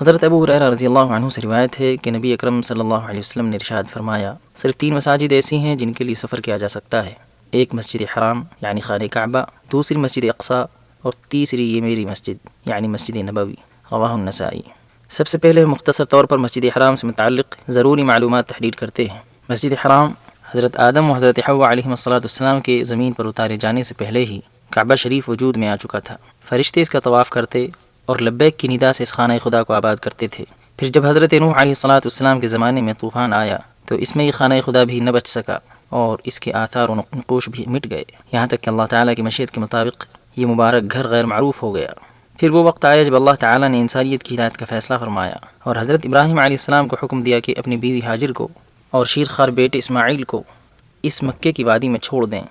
حضرت ابو ہریرہ رضی اللہ عنہ سے روایت ہے کہ نبی اکرم صلی اللہ علیہ وسلم نے ارشاد فرمایا، صرف 3 مساجد ایسی ہیں جن کے لیے سفر کیا جا سکتا ہے، ایک مسجد حرام یعنی خانہ کعبہ، دوسری مسجد اقصی، اور تیسری یہ میری مسجد یعنی مسجد نبوی، رواہ النسائی۔ سب سے پہلے مختصر طور پر مسجد حرام سے متعلق ضروری معلومات تحریر کرتے ہیں۔ مسجد حرام حضرت آدم و حضرت حوا علیہم السلام کے زمین پر اتارے جانے سے پہلے ہی کعبہ شریف وجود میں آ چکا تھا۔ فرشتے اس کا طواف کرتے اور لبیک کی ندا سے اس خانہ خدا کو آباد کرتے تھے۔ پھر جب حضرت نوح علیہ السلام کے زمانے میں طوفان آیا تو اس میں یہ خانہ خدا بھی نہ بچ سکا اور اس کے آثار و نقوش بھی مٹ گئے، یہاں تک کہ اللہ تعالیٰ کی مشیت کے مطابق یہ مبارک گھر غیر معروف ہو گیا۔ پھر وہ وقت آیا جب اللہ تعالیٰ نے انسانیت کی ہدایت کا فیصلہ فرمایا اور حضرت ابراہیم علیہ السلام کو حکم دیا کہ اپنی بیوی ہاجر کو اور شیرخوار بیٹے اسماعیل کو اس مکے کی وادی میں چھوڑ دیں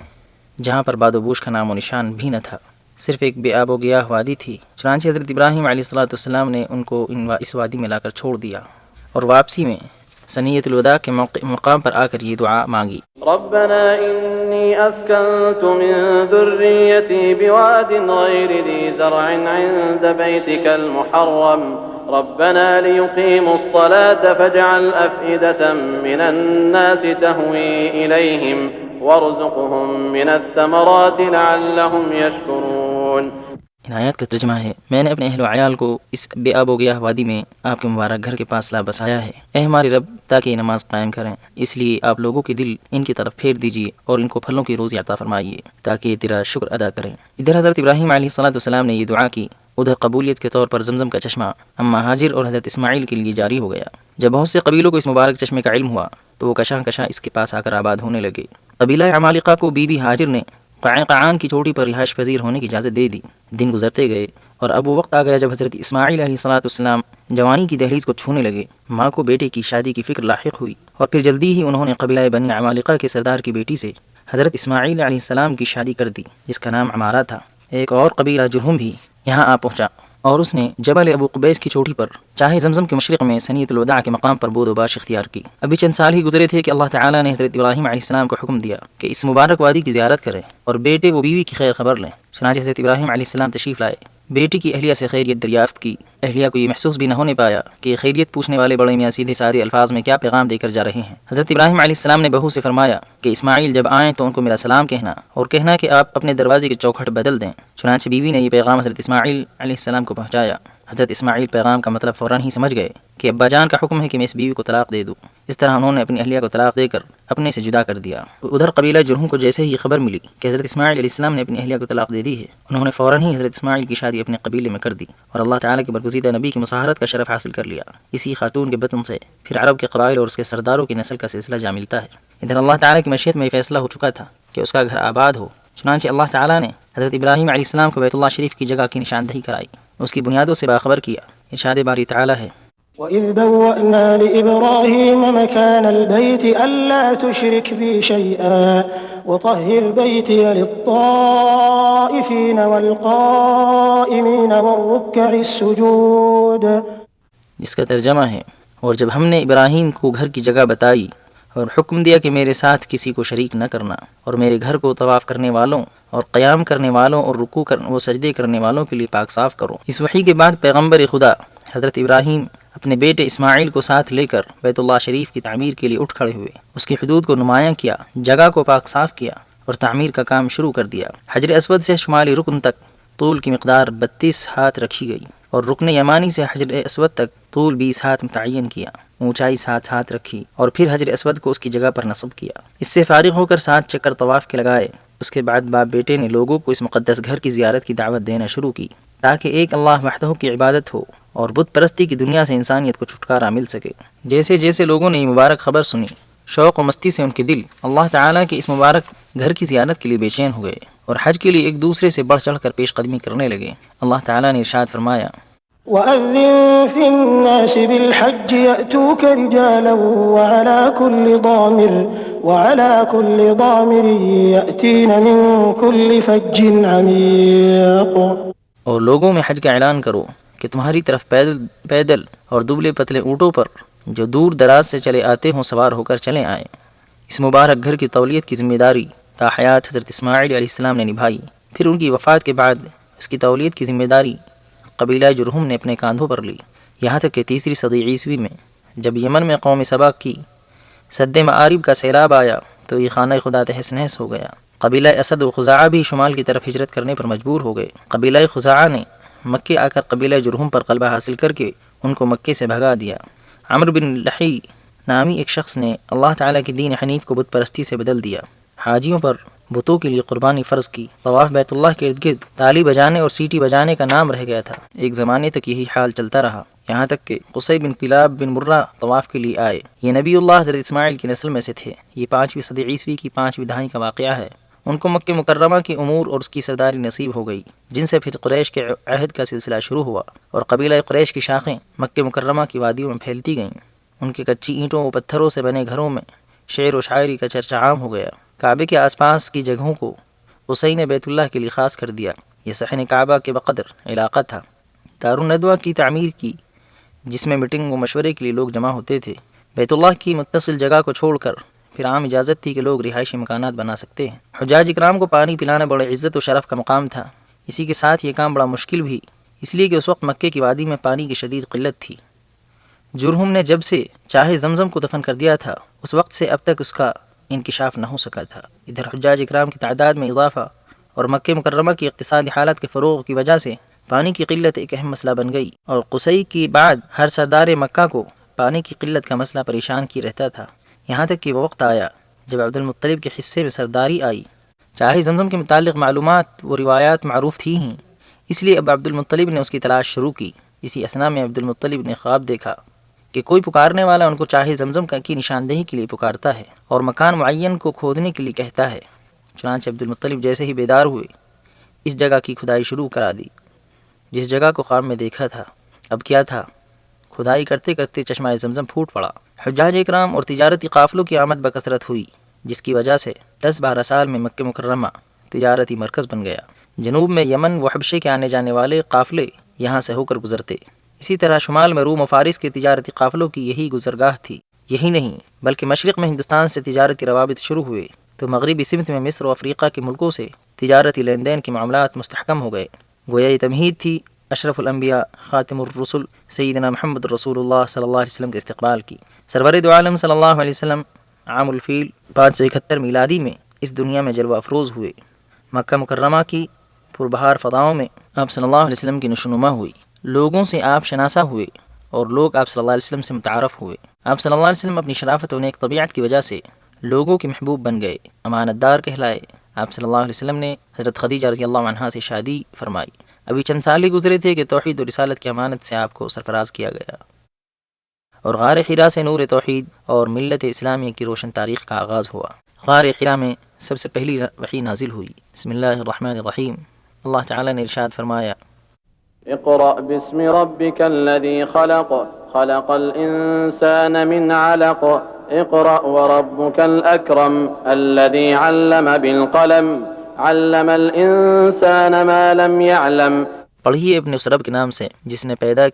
جہاں پر باد و بوش کا نام و نشان بھی نہ تھا، صرف ایک بے آب و گیاہ وادی تھی۔ چنانچہ حضرت ابراہیم علیہ السلام نے ان کو اس وادی میں لا کر چھوڑ دیا اور واپسی میں ثنیۃ الوداع کے مقام پر آ کر یہ دعا مانگی، ربنا انی اسکنت من ذریتی بواد غیر ذی زرع عند بیتک المحرم ربنا لیقیموا الصلاة فاجعل افئدة من الناس تهوی الیہم وارزقهم من الثمرات لعلهم یشکرون۔ ان آیات کا ترجمہ ہے، میں نے اپنے اہل و عیال کو اس بے آب و گیاہ وادی میں آپ کے مبارک گھر کے پاس لا بسایا ہے، اے ہمارے رب، تاکہ یہ نماز قائم کریں، اس لیے آپ لوگوں کے دل ان کی طرف پھیر دیجیے اور ان کو پھلوں کی روزی عطا فرمائیے تاکہ یہ تیرا شکر ادا کریں۔ ادھر حضرت ابراہیم علیہ السلام نے یہ دعا کی، ادھر قبولیت کے طور پر زمزم کا چشمہ اما ہاجر اور حضرت اسماعیل کے لیے جاری ہو گیا۔ جب بہت سے قبیلوں کو اس مبارک چشمے کا علم ہوا تو وہ کشاں کشاں اس کے پاس آ کر آباد ہونے لگے۔ قبیلہ عمالقہ کو بی بی ہاجر نے قعقاعان کی چوٹی پر رہائش پذیر ہونے کی اجازت دے دی۔ دن گزرتے گئے اور اب وہ وقت آ گیا جب حضرت اسماعیل علیہ السلام جوانی کی دہلیز کو چھونے لگے۔ ماں کو بیٹے کی شادی کی فکر لاحق ہوئی اور پھر جلدی ہی انہوں نے قبیلہ بنی عمالقہ کے سردار کی بیٹی سے حضرت اسماعیل علیہ السلام کی شادی کر دی جس کا نام عمارہ تھا۔ ایک اور قبیلہ جرہم بھی یہاں آ پہنچا اور اس نے جبل ابو قبیس کی چوٹی پر چاہے زمزم کے مشرق میں ثنیۃ الوداع کے مقام پر بود و باش اختیار کی۔ ابھی چند سال ہی گزرے تھے کہ اللہ تعالیٰ نے حضرت ابراہیم علیہ السلام کو حکم دیا کہ اس مبارک وادی کی زیارت کریں اور بیٹے و بیوی کی خیر خبر لیں۔ چنانچہ حضرت ابراہیم علیہ السلام تشریف لائے، بیٹی کی اہلیہ سے خیریت دریافت کی۔ اہلیہ کو یہ محسوس بھی نہ ہونے پایا کہ یہ خیریت پوچھنے والے بڑے میاں سیدھے سادے الفاظ میں کیا پیغام دے کر جا رہے ہیں۔ حضرت ابراہیم علیہ السلام نے بہو سے فرمایا کہ اسماعیل جب آئیں تو ان کو میرا سلام کہنا اور کہنا کہ آپ اپنے دروازے کے چوکھٹ بدل دیں۔ چنانچہ بیوی نے یہ پیغام حضرت اسماعیل علیہ السلام کو پہنچایا۔ حضرت اسماعیل پیغام کا مطلب فوراً ہی سمجھ گئے کہ ابا جان کا حکم ہے کہ میں اس بیوی کو طلاق دے دوں۔ اس طرح انہوں نے اپنی اہلیہ کو طلاق دے کر اپنے سے جدا کر دیا۔ ادھر قبیلہ جرہم کو جیسے ہی یہ خبر ملی کہ حضرت اسماعیل علیہ السلام نے اپنی اہلیہ کو طلاق دے دی ہے، انہوں نے فوراً ہی حضرت اسماعیل کی شادی اپنے قبیلے میں کر دی اور اللہ تعالیٰ کے برگزیدہ نبی کی مصاہرت کا شرف حاصل کر لیا۔ اسی خاتون کے بطن سے پھر عرب کے قبائل اور اس کے سرداروں کی نسل کا سلسلہ جا ملتا ہے۔ ادھر اللہ تعالیٰ کی مشیت میں یہ فیصلہ ہو چکا تھا کہ اس کا گھر آباد ہو، چنانچہ اللہ تعالیٰ نے حضرت ابراہیم علیہ السلام کو بیت اللہ شریف کی جگہ کی نشاندہی کرائی، اس کی بنیادوں سے باخبر کیا۔ ارشاد باری تعالیٰ ہے، وَإِذْ بَوَّأْنَا لِإِبْرَاهِيمَ مَكَانَ الْبَيْتِ أَلَّا تُشْرِكْ بِي شَيْئًا وَطَهِّرْ بَيْتِيَ لِلطَّائِفِينَ وَالْقَائِمِينَ وَالرُّكَّعِ السُّجُودِ، جس کا ترجمہ ہے، اور جب ہم نے ابراہیم کو گھر کی جگہ بتائی اور حکم دیا کہ میرے ساتھ کسی کو شریک نہ کرنا اور میرے گھر کو طواف کرنے والوں اور قیام کرنے والوں اور رکوع و سجدے کرنے والوں کے لیے پاک صاف کرو۔ اس وحی کے بعد پیغمبر خدا حضرت ابراہیم اپنے بیٹے اسماعیل کو ساتھ لے کر بیت اللہ شریف کی تعمیر کے لیے اٹھ کھڑے ہوئے، اس کی حدود کو نمایاں کیا، جگہ کو پاک صاف کیا اور تعمیر کا کام شروع کر دیا۔ حجر اسود سے شمالی رکن تک طول کی مقدار 32 ہاتھ رکھی گئی اور رکن یمانی سے حجر اسود تک طول 20 ہاتھ متعین کیا، اونچائی 7 ہاتھ رکھی اور پھر حجر اسود کو اس کی جگہ پر نصب کیا۔ اس سے فارغ ہو کر 7 چکر طواف کے لگائے۔ اس کے بعد باپ بیٹے نے لوگوں کو اس مقدس گھر کی زیارت کی دعوت دینا شروع کی تاکہ ایک اللہ وحدہ کی عبادت ہو اور بت پرستی کی دنیا سے انسانیت کو چھٹکارا مل سکے۔ جیسے جیسے لوگوں نے یہ مبارک خبر سنی، شوق و مستی سے ان کے دل اللہ تعالیٰ کے اس مبارک گھر کی زیارت کے لیے بے چین ہو گئے اور حج کے لیے ایک دوسرے سے بڑھ چڑھ کر پیش قدمی کرنے لگے۔ اللہ تعالیٰ نے ارشاد فرمایا، وَأَذِّن فِي النَّاسِ بِالْحَجِّ يَأْتُوكَ رِجَالًا وَعَلَى كُلِّ ضَامِرٍ يَأْتِينَ مِن كُلِّ فَجٍّ عَمِيقٍ، اور لوگوں میں حج کا اعلان کرو کہ تمہاری طرف پیدل اور دبلے پتلے اونٹوں پر جو دور دراز سے چلے آتے ہوں سوار ہو کر چلے آئیں۔ اس مبارک گھر کی تولیت کی ذمہ داری تا حیات حضرت اسماعیل علیہ السلام نے نبھائی۔ پھر ان کی وفات کے بعد اس کی تولیت کی ذمہ داری قبیلہ جرہم نے اپنے کاندھوں پر لی۔ یہاں تک کہ تیسری صدی عیسوی میں جب یمن میں قوم سبا کی سد معارب کا سیلاب آیا تو یہ خانہ خدا تہس نہس ہو گیا۔ قبیلہ اسد و خزاعہ بھی شمال کی طرف ہجرت کرنے پر مجبور ہو گئے۔ قبیلہ خزاعہ نے مکے آ کر قبیلہ جرہم پر غلبہ حاصل کر کے ان کو مکے سے بھگا دیا۔ عمرو بن لحی نامی ایک شخص نے اللہ تعالیٰ کی دین حنیف کو بت پرستی سے بدل دیا۔ حاجیوں پر بتوں کے لیے قربانی فرض کی۔ طواف بیت اللہ کے ارد گرد تالی بجانے اور سیٹی بجانے کا نام رہ گیا تھا۔ ایک زمانے تک یہی حال چلتا رہا، یہاں تک کہ قصی بن کلاب بن مرہ طواف کے لیے آئے۔ یہ نبی اللہ حضرت اسماعیل کی نسل میں سے تھے۔ یہ 5ویں صدی عیسوی کی 5ویں دہائی کا واقعہ ہے۔ ان کو مکہ مکرمہ کے امور اور اس کی سرداری نصیب ہو گئی، جن سے پھر قریش کے عہد کا سلسلہ شروع ہوا اور قبیلہ قریش کی شاخیں مکہ مکرمہ کی وادیوں میں پھیلتی گئیں۔ ان کے کچی اینٹوں و پتھروں سے بنے گھروں میں شعر و شاعری کا چرچا عام ہو گیا۔ کعبے کے آس پاس کی جگہوں کو قصی نے بیت اللہ کے لیے خاص کر دیا۔ یہ صحن کعبہ کے بقدر علاقہ تھا۔ دارالندوہ کی تعمیر کی، جس میں میٹنگ و مشورے کے لیے لوگ جمع ہوتے تھے۔ بیت اللہ کی متصل جگہ کو چھوڑ کر پھر عام اجازت تھی کہ لوگ رہائشی مکانات بنا سکتے ہیں۔ حجاج اکرام کو پانی پلانا بڑے عزت و شرف کا مقام تھا۔ اسی کے ساتھ یہ کام بڑا مشکل بھی، اس لیے کہ اس وقت مکے کی وادی میں پانی کی شدید قلت تھی۔ جرہم نے جب سے چاہے زمزم کو دفن کر دیا تھا، اس وقت سے اب تک اس کا انکشاف نہ ہو سکا تھا۔ ادھر حجاج اکرام کی تعداد میں اضافہ اور مکہ مکرمہ کی اقتصادی حالت کے فروغ کی وجہ سے پانی کی قلت ایک اہم مسئلہ بن گئی، اور قصی کے بعد ہر سردار مکہ کو پانی کی قلت کا مسئلہ پریشان کی رہتا تھا، یہاں تک کہ وہ وقت آیا جب عبد المطلب کے حصے میں سرداری آئی۔ چاہے زمزم کے متعلق معلومات و روایات معروف تھی ہی، اس لیے اب عبد المطلب نے اس کی تلاش شروع کی۔ اسی اثنا میں عبد المطلب نے خواب دیکھا کہ کوئی پکارنے والا ان کو چاہے زمزم کی نشاندہی کے لیے پکارتا ہے اور مکان معین کو کھودنے کے لیے کہتا ہے۔ چنانچہ عبد المطلب جیسے ہی بیدار ہوئے اس جگہ کی کھدائی شروع کرا دی جس جگہ کو خواب میں دیکھا تھا۔ اب کیا تھا، کھدائی کرتے کرتے چشمہ زمزم پھوٹ پڑا۔ حجاج اکرام اور تجارتی قافلوں کی آمد بکثرت ہوئی، جس کی وجہ سے 10-12 سال میں مکہ مکرمہ تجارتی مرکز بن گیا۔ جنوب میں یمن و حبشے کے آنے جانے والے قافلے یہاں سے ہو کر گزرتے۔ اسی طرح شمال میں روم و فارس کے تجارتی قافلوں کی یہی گزرگاہ تھی۔ یہی نہیں بلکہ مشرق میں ہندوستان سے تجارتی روابط شروع ہوئے تو مغربی سمت میں مصر و افریقہ کے ملکوں سے تجارتی لین دین کے معاملات مستحکم ہو گئے۔ گویا یہ تمہید تھی اشرف الانبیاء خاتم الرسل سیدنا محمد رسول اللہ صلی اللہ علیہ وسلم کے استقبال کی۔ سرور دو عالم صلی اللہ علیہ وسلم عام الفیل 571 میلادی میں اس دنیا میں جلوہ افروز ہوئے۔ مکہ مکرمہ کی پربہار فضاؤں میں آپ صلی اللہ علیہ وسلم کی نشوونما ہوئی، لوگوں سے آپ شناسا ہوئے اور لوگ آپ صلی اللہ علیہ وسلم سے متعارف ہوئے۔ آپ صلی اللہ علیہ وسلم اپنی شرافت و نیک طبیعت کی وجہ سے لوگوں کے محبوب بن گئے، امانت دار کہلائے۔ آپ صلی اللہ علیہ وسلم نے حضرت خدیجہ رضی اللہ عنہا سے شادی فرمائی۔ ابھی چند سال ہی گزرے تھے کہ توحید و رسالت کی امانت سے آپ کو سرفراز کیا گیا اور غار حرا سے نور توحید اور ملت اسلامیہ کی روشن تاریخ کا آغاز ہوا۔ غار حرا میں سب سے پہلی وحی نازل ہوئی۔ بسم اللہ الرحمن الرحیم۔ اللہ تعالیٰ نے ارشاد فرمایا، اقرأ باسم ربك الذي خلق خلق الإنسان من علق اقرأ وربك الأكرم الذي علم بالقلم علم الإنسان ما لم يعلم۔ پڑھیے اپنے اس رب کے نام سے جس نے پیدا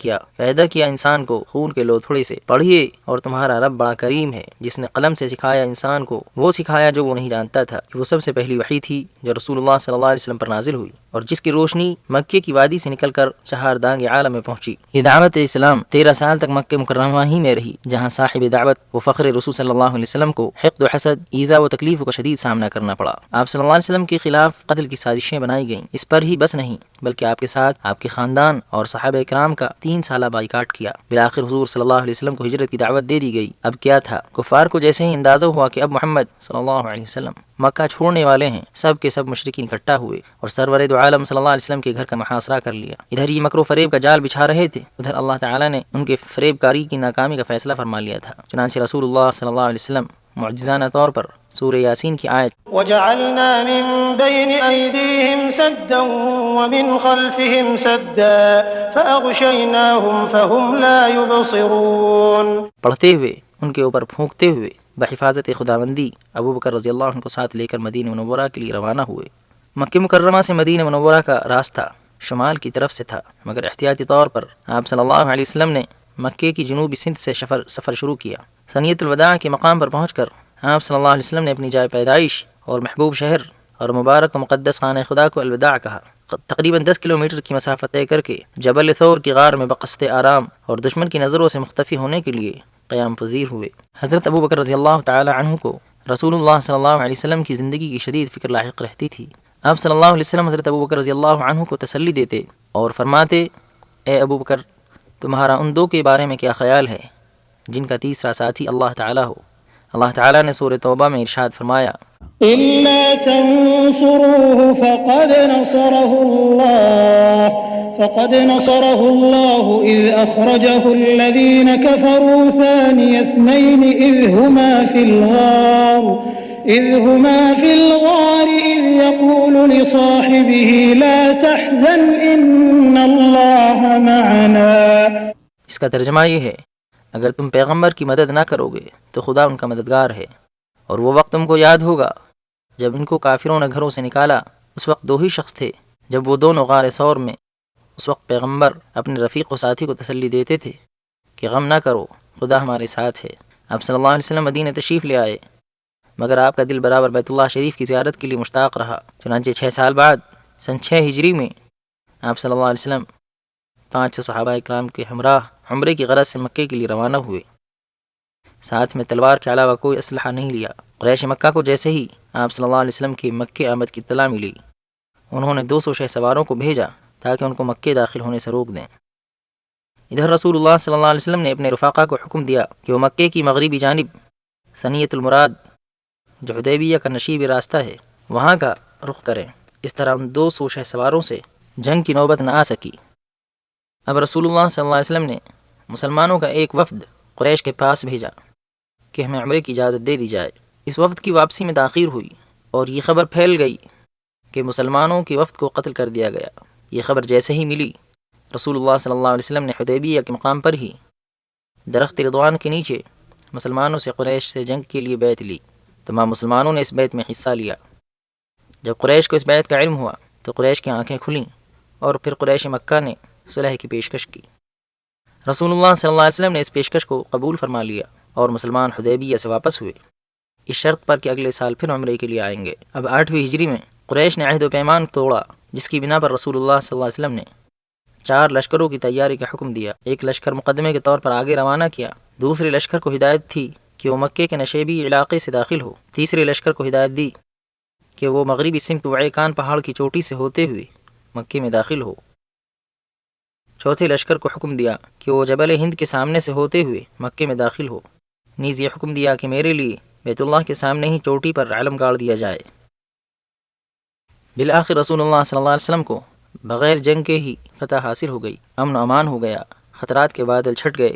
کیا انسان کو خون کے لوتھڑے سے۔ پڑھیے اور تمہارا رب بڑا کریم ہے جس نے قلم سے سکھایا انسان کو وہ سکھایا جو وہ نہیں جانتا تھا۔ وہ سب سے پہلی وحی تھی جو رسول اللہ صلی اللہ علیہ وسلم پر نازل ہوئی اور جس کی روشنی مکے کی وادی سے نکل کر چہاردانگ عالم میں پہنچی۔ یہ دعوت اسلام 13 سال تک مکہ مکرمہ ہی میں رہی، جہاں صاحب دعوت و فخر رسول صلی اللہ علیہ وسلم کو حقد و حسد، ایذا و تکلیف کا شدید سامنا کرنا پڑا۔ آپ صلی اللہ علیہ وسلم کے خلاف قتل کی سازشیں بنائی گئیں۔ اس پر ہی بس نہیں بلکہ آپ کے ساتھ آپ کے خاندان اور صحابہ کرام کا 3 سالہ بائیکاٹ کیا۔ بالآخر حضور صلی اللہ علیہ وسلم کو ہجرت کی دعوت دے دی گئی۔ اب کیا تھا، کفار کو جیسے ہی اندازہ ہوا کہ اب محمد صلی اللہ علیہ وسلم مکہ چھوڑنے والے ہیں، سب کے سب مشرکین اکٹھا ہوئے اور سرور دو عالم صلی اللہ علیہ وسلم کے گھر کا محاصرہ کر لیا۔ ادھر یہ مکر و فریب کا جال بچھا رہے تھے، ادھر اللہ تعالیٰ نے ان کے فریب کاری کی ناکامی کا فیصلہ فرما لیا تھا۔ چنانچہ رسول اللہ صلی اللہ علیہ وسلم معجزانہ طور پر سورہ یاسین کی آیت وَجَعَلْنَا مِن بَيْنِ أَيْدِيهِمْ سَدًّا وَمِنْ خَلْفِهِمْ سَدًّا فَأَغْشَيْنَاهُمْ فَهُمْ لَا يُبْصِرُونَ پڑھتے ہوئے ان کے اوپر پھونکتے ہوئے بحفاظت خداوندی ابو بکر رضی اللہ عنہ کو ساتھ لے کر مدینہ منورہ کے لیے روانہ ہوئے۔ مکہ مکرمہ سے مدینہ منورہ کا راستہ شمال کی طرف سے تھا، مگر احتیاطی طور پر آپ صلی اللہ علیہ وسلم نے مکے کی جنوبی سمت سے سفر شروع کیا۔ ثنیۃ الوداع کے مقام پر پہنچ کر آپ صلی اللہ علیہ وسلم نے اپنی جائے پیدائش اور محبوب شہر اور مبارک و مقدس خانہ خدا کو الوداع کہا۔ تقریباً 10 کلومیٹر کی مسافت طے کر کے جبل ثور کی غار میں بقصد آرام اور دشمن کی نظروں سے مختفی ہونے کے لیے قیام پذیر ہوئے۔ حضرت ابو بکر رضی اللہ تعالی عنہ کو رسول اللہ صلی اللہ علیہ وسلم کی زندگی کی شدید فکر لاحق رہتی تھی۔ آپ صلی اللہ علیہ وسلم حضرت ابو بکر رضی اللہ عنہ کو تسلی دیتے اور فرماتے، اے ابو بکر، تمہارا ان دو کے بارے میں کیا خیال ہے جن کا تیسرا ساتھی اللہ تعالیٰ ہو؟ اللہ تعالیٰ نے سورہ توبہ میں ارشاد فرمایا، إلا تنصروه فقد نصره الله إذ أخرجه الذين كفروا ثاني اثنين إذ هما في الغار إذ يقول لصاحبه لا تحزن إن الله معنا۔ اس کا ترجمہ یہ ہے، اگر تم پیغمبر کی مدد نہ کرو گے تو خدا ان کا مددگار ہے، اور وہ وقت تم کو یاد ہوگا جب ان کو کافروں نے گھروں سے نکالا، اس وقت دو ہی شخص تھے جب وہ دونوں غار ثور میں۔ اس وقت پیغمبر اپنے رفیق و ساتھی کو تسلی دیتے تھے کہ غم نہ کرو، خدا ہمارے ساتھ ہے۔ آپ صلی اللہ علیہ وسلم مدینہ تشریف لے آئے، مگر آپ کا دل برابر بیت اللہ شریف کی زیارت کے لیے مشتاق رہا۔ چنانچہ 6 سال بعد سن 6 ہجری میں آپ صلی اللہ علیہ وسلم 500 صحابہ اکرام کے ہمراہ عمرے کی غرض سے مکے کے لیے روانہ ہوئے۔ ساتھ میں تلوار کے علاوہ کوئی اسلحہ نہیں لیا۔ قریش مکہ کو جیسے ہی آپ صلی اللہ علیہ وسلم کی مکے آمد کی اطلاع ملی، انہوں نے 200 شہ سواروں کو بھیجا تاکہ ان کو مکے داخل ہونے سے روک دیں۔ ادھر رسول اللہ صلی اللہ علیہ وسلم نے اپنے رفاقہ کو حکم دیا کہ وہ مکے کی مغربی جانب ثنیۃ المراد، جو حدیبیہ کا نشیب راستہ ہے، وہاں کا رخ کریں۔ اس طرح ان 200 شہ سواروں سے جنگ کی نوبت نہ آ سکی۔ اب رسول اللہ صلی اللہ علیہ وسلم نے مسلمانوں کا ایک وفد قریش کے پاس بھیجا کہ ہمیں عمرے کی اجازت دے دی جائے۔ اس وفد کی واپسی میں تاخیر ہوئی اور یہ خبر پھیل گئی کہ مسلمانوں کے وفد کو قتل کر دیا گیا۔ یہ خبر جیسے ہی ملی، رسول اللہ صلی اللہ علیہ وسلم نے حدیبیہ کے مقام پر ہی درخت رضوان کے نیچے مسلمانوں سے قریش سے جنگ کے لیے بیعت لی۔ تمام مسلمانوں نے اس بیعت میں حصہ لیا۔ جب قریش کو اس بیعت کا علم ہوا تو قریش کی آنکھیں کھلیں اور پھر قریش مکہ نے صلح کی پیشکش کی۔ رسول اللہ صلی اللہ علیہ وسلم نے اس پیشکش کو قبول فرما لیا اور مسلمان حدیبیہ سے واپس ہوئے، اس شرط پر کہ اگلے سال پھر عمرے کے لیے آئیں گے۔ اب 8ویں ہجری میں قریش نے عہد و پیمان توڑا، جس کی بنا پر رسول اللہ صلی اللہ علیہ وسلم نے 4 لشکروں کی تیاری کا حکم دیا۔ ایک لشکر مقدمے کے طور پر آگے روانہ کیا، دوسرے لشکر کو ہدایت تھی کہ وہ مکے کے نشیبی علاقے سے داخل ہو، تیسرے لشکر کو ہدایت دی کہ وہ مغربی سمت وعیکان پہاڑ کی چوٹی سے ہوتے ہوئے مکے میں داخل ہو، چوتھے لشکر کو حکم دیا کہ وہ جبل ہند کے سامنے سے ہوتے ہوئے مکے میں داخل ہو، نیز یہ حکم دیا کہ میرے لیے بیت اللہ کے سامنے ہی چوٹی پر علم گاڑ دیا جائے۔ بالآخر رسول اللہ صلی اللہ علیہ وسلم کو بغیر جنگ کے ہی فتح حاصل ہو گئی، امن و امان ہو گیا، خطرات کے بادل چھٹ گئے،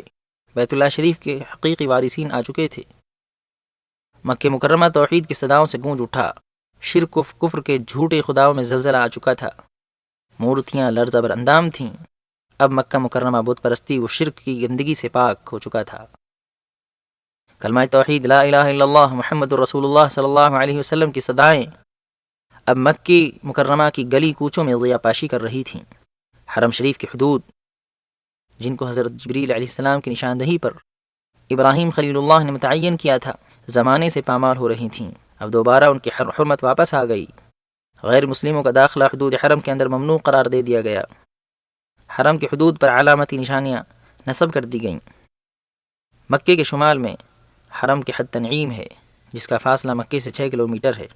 بیت اللہ شریف کے حقیقی وارثین آ چکے تھے۔ مکہ مکرمہ توحید کی صداؤں سے گونج اٹھا، شرک و کفر کے جھوٹے خداؤں میں زلزلہ آ چکا تھا، مورتیاں لرزہ بر اندام تھیں۔ اب مکہ مکرمہ بت پرستی و شرک کی گندگی سے پاک ہو چکا تھا۔ کلمہ توحید لا الہ الا اللہ محمد رسول اللہ صلی اللہ علیہ وسلم کی صدائیں اب مکہ مکرمہ کی گلی کوچوں میں ضیاء پاشی کر رہی تھیں۔ حرم شریف کی حدود، جن کو حضرت جبریل علیہ السلام کی نشاندہی پر ابراہیم خلیل اللہ نے متعین کیا تھا، زمانے سے پامال ہو رہی تھیں، اب دوبارہ ان کی حرمت واپس آ گئی۔ غیر مسلموں کا داخلہ حدود حرم کے اندر ممنوع قرار دے دیا گیا۔ حرم کی حدود پر علامتی نشانیاں نصب کر دی گئیں۔ مکے کے شمال میں حرم کی حد تنعیم ہے، جس کا فاصلہ مکے سے 6 کلومیٹر ہے۔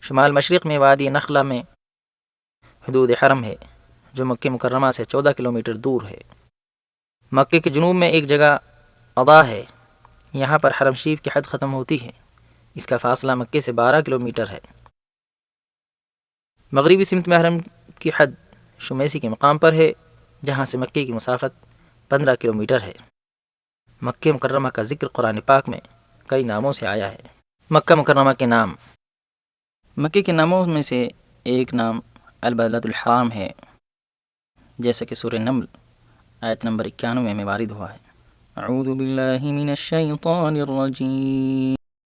شمال مشرق میں وادی نخلہ میں حدود حرم ہے، جو مکہ مکرمہ سے 14 کلومیٹر دور ہے۔ مکے کے جنوب میں ایک جگہ اضا ہے، یہاں پر حرم شریف کی حد ختم ہوتی ہے، اس کا فاصلہ مکے سے 12 کلومیٹر ہے۔ مغربی سمت میں حرم کی حد شمیسی کے مقام پر ہے، جہاں سے مکے کی مسافت 15 کلومیٹر ہے۔ مکہ مکرمہ کا ذکر قرآن پاک میں کئی ناموں سے آیا ہے۔ مکہ مکرمہ کے نام، مکے کے ناموں میں سے ایک نام البلد الحرام ہے، جیسا کہ سورہ نمل آیت نمبر 91 میں وارد ہوا ہے۔ اعوذ باللہ من الشیطان الرجیم